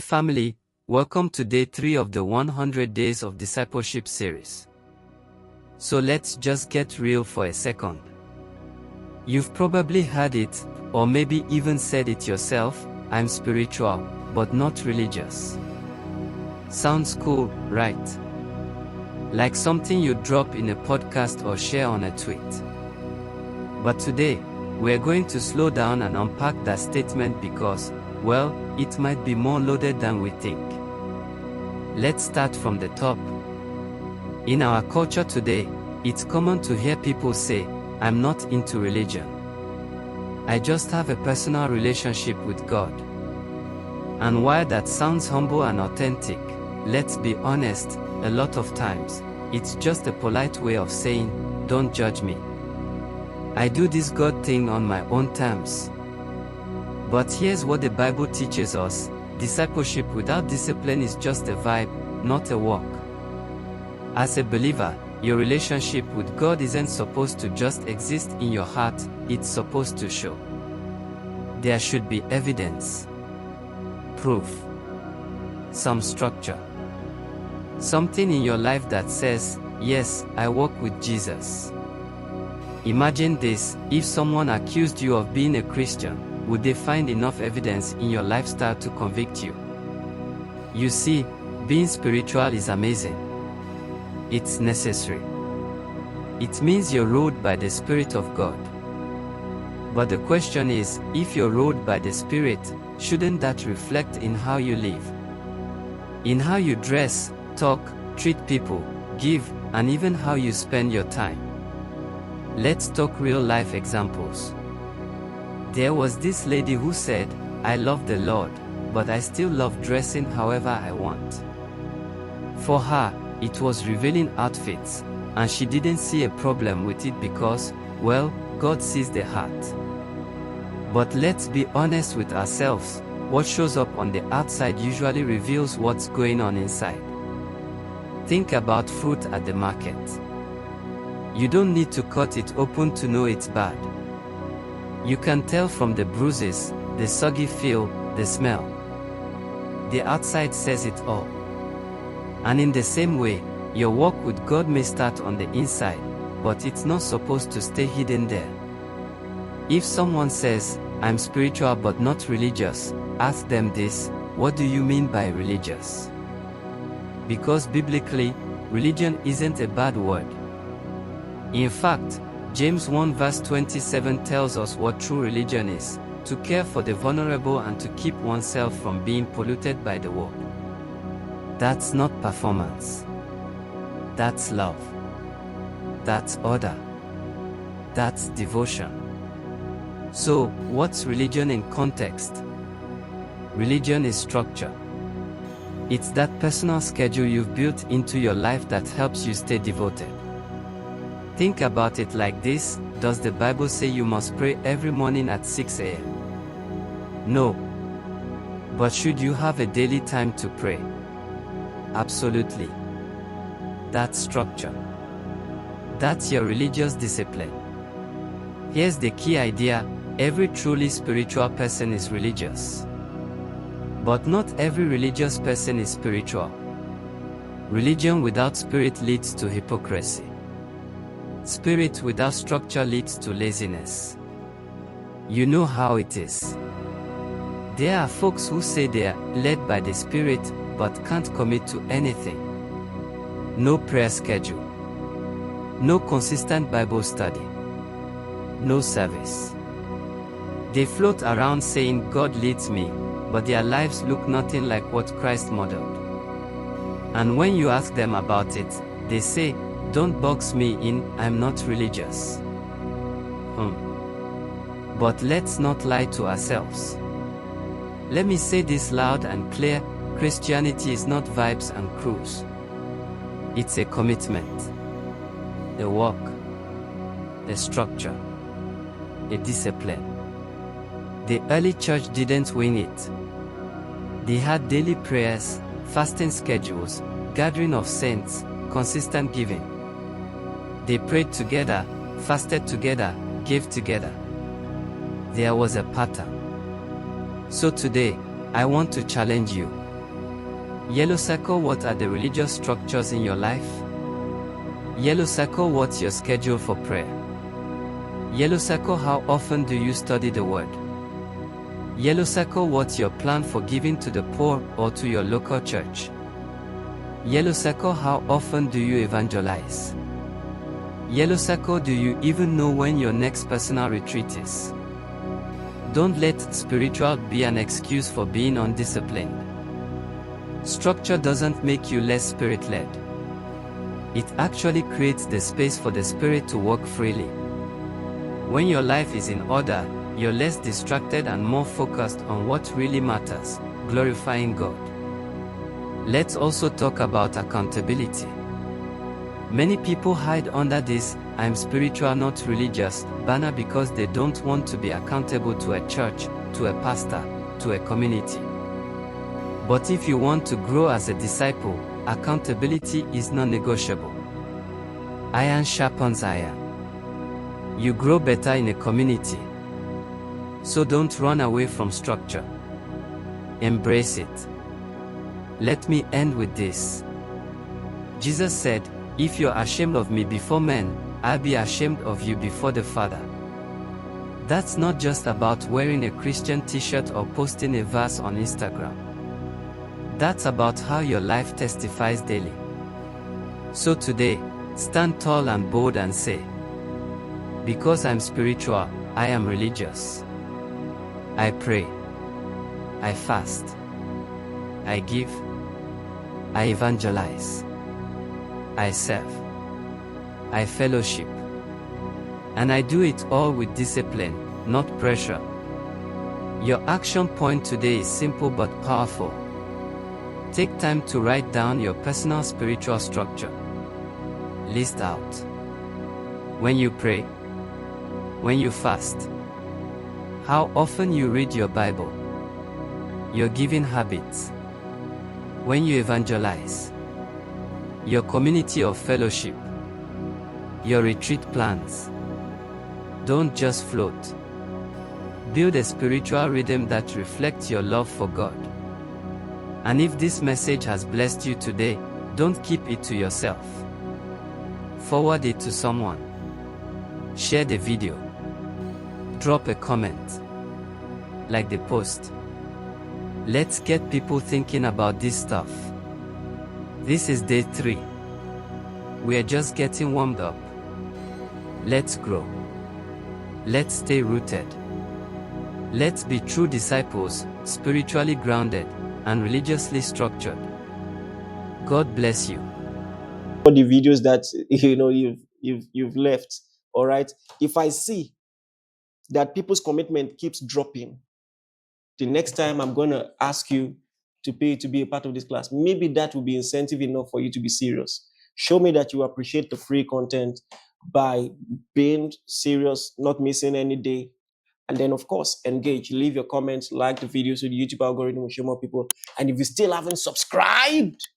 Hey family, welcome to day 3 of the 100 Days of Discipleship series. So let's just get real for a second. You've probably heard it, or maybe even said it yourself, I'm spiritual, but not religious. Sounds cool, right? Like something you drop in a podcast or share on a tweet. But today, we're going to slow down and unpack that statement because, well, it might be more loaded than we think. Let's start from the top. In our culture today, it's common to hear people say, I'm not into religion. I just have a personal relationship with God. And while that sounds humble and authentic, let's be honest, a lot of times, it's just a polite way of saying, don't judge me. I do this God thing on my own terms. But here's what the Bible teaches us: discipleship without discipline is just a vibe, not a walk. As a believer, your relationship with God isn't supposed to just exist in your heart, it's supposed to show. There should be evidence, proof, some structure. Something in your life that says, yes, I walk with Jesus. Imagine this: if someone accused you of being a Christian, would they find enough evidence in your lifestyle to convict you? You see, being spiritual is amazing. It's necessary. It means you're ruled by the Spirit of God. But the question is, if you're ruled by the Spirit, shouldn't that reflect in how you live? In how you dress, talk, treat people, give, and even how you spend your time? Let's talk real-life examples. There was this lady who said, I love the Lord, but I still love dressing however I want. For her, it was revealing outfits, and she didn't see a problem with it because, well, God sees the heart. But let's be honest with ourselves, what shows up on the outside usually reveals what's going on inside. Think about fruit at the market. You don't need to cut it open to know it's bad. You can tell from the bruises, the soggy feel, the smell. The outside says it all. And in the same way, your walk with God may start on the inside, but it's not supposed to stay hidden there. If someone says, I'm spiritual but not religious, ask them this: what do you mean by religious? Because biblically, religion isn't a bad word. In fact, James 1 verse 27 tells us what true religion is: to care for the vulnerable and to keep oneself from being polluted by the world. That's not performance. That's love. That's order. That's devotion. So, what's religion in context? Religion is structure. It's that personal schedule you've built into your life that helps you stay devoted. Think about it like this: does the Bible say you must pray every morning at 6 a.m.? No. But should you have a daily time to pray? Absolutely. That's structure. That's your religious discipline. Here's the key idea: every truly spiritual person is religious. But not every religious person is spiritual. Religion without spirit leads to hypocrisy. Spirit without structure leads to laziness. You know how it is. There are folks who say they are led by the Spirit, but can't commit to anything. No prayer schedule. No consistent Bible study. No service. They float around saying God leads me, but their lives look nothing like what Christ modeled. And when you ask them about it, they say, don't box me in, I'm not religious. But let's not lie to ourselves. Let me say this loud and clear: Christianity is not vibes and cruise. It's a commitment. A walk. A structure. A discipline. The early church didn't wing it. They had daily prayers, fasting schedules, gathering of saints, consistent giving. They prayed together, fasted together, gave together. There was a pattern. So today, I want to challenge you: Yellow circle, what are the religious structures in your life? Yellow circle, what's your schedule for prayer? Yellow circle, how often do you study the word? Yellow circle, what's your plan for giving to the poor or to your local church? Yellow circle, how often do you evangelize? Yellow circle, do you even know when your next personal retreat is? Don't let spiritual be an excuse for being undisciplined. Structure doesn't make you less spirit-led. It actually creates the space for the Spirit to work freely. When your life is in order, you're less distracted and more focused on what really matters, glorifying God. Let's also talk about accountability. Many people hide under this "I'm spiritual, not religious" banner because they don't want to be accountable to a church, to a pastor, to a community. But if you want to grow as a disciple, accountability is non-negotiable. Iron sharpens iron. You grow better in a community. So don't run away from structure. Embrace it. Let me end with this. Jesus said, "If you're ashamed of me before men, I'll be ashamed of you before the Father." That's not just about wearing a Christian t-shirt or posting a verse on Instagram. That's about how your life testifies daily. So today, stand tall and bold and say, "Because I'm spiritual, I am religious. I pray. I fast. I give. I evangelize. I serve. I fellowship. And I do it all with discipline, not pressure." Your action point today is simple but powerful. Take time to write down your personal spiritual structure. List out when you pray, when you fast, how often you read your Bible, your giving habits, when you evangelize, your community of fellowship, your retreat plans. Don't just float. Build a spiritual rhythm that reflects your love for God. And if this message has blessed you today, don't keep it to yourself. Forward it to someone. Share the video. Drop a comment. Like the post. Let's get people thinking about this stuff. This is day 3. We're just getting warmed up. Let's grow. Let's stay rooted. Let's be true disciples, spiritually grounded and religiously structured. God bless you. For the videos that you've left, all right. If I see that people's commitment keeps dropping, the next time I'm going to ask you to pay to be a part of this class. Maybe that will be incentive enough for you to be serious. Show me that you appreciate the free content by being serious, not missing any day. And then, of course, engage. Leave your comments, like the video so the YouTube algorithm will show more people. And if you still haven't subscribed,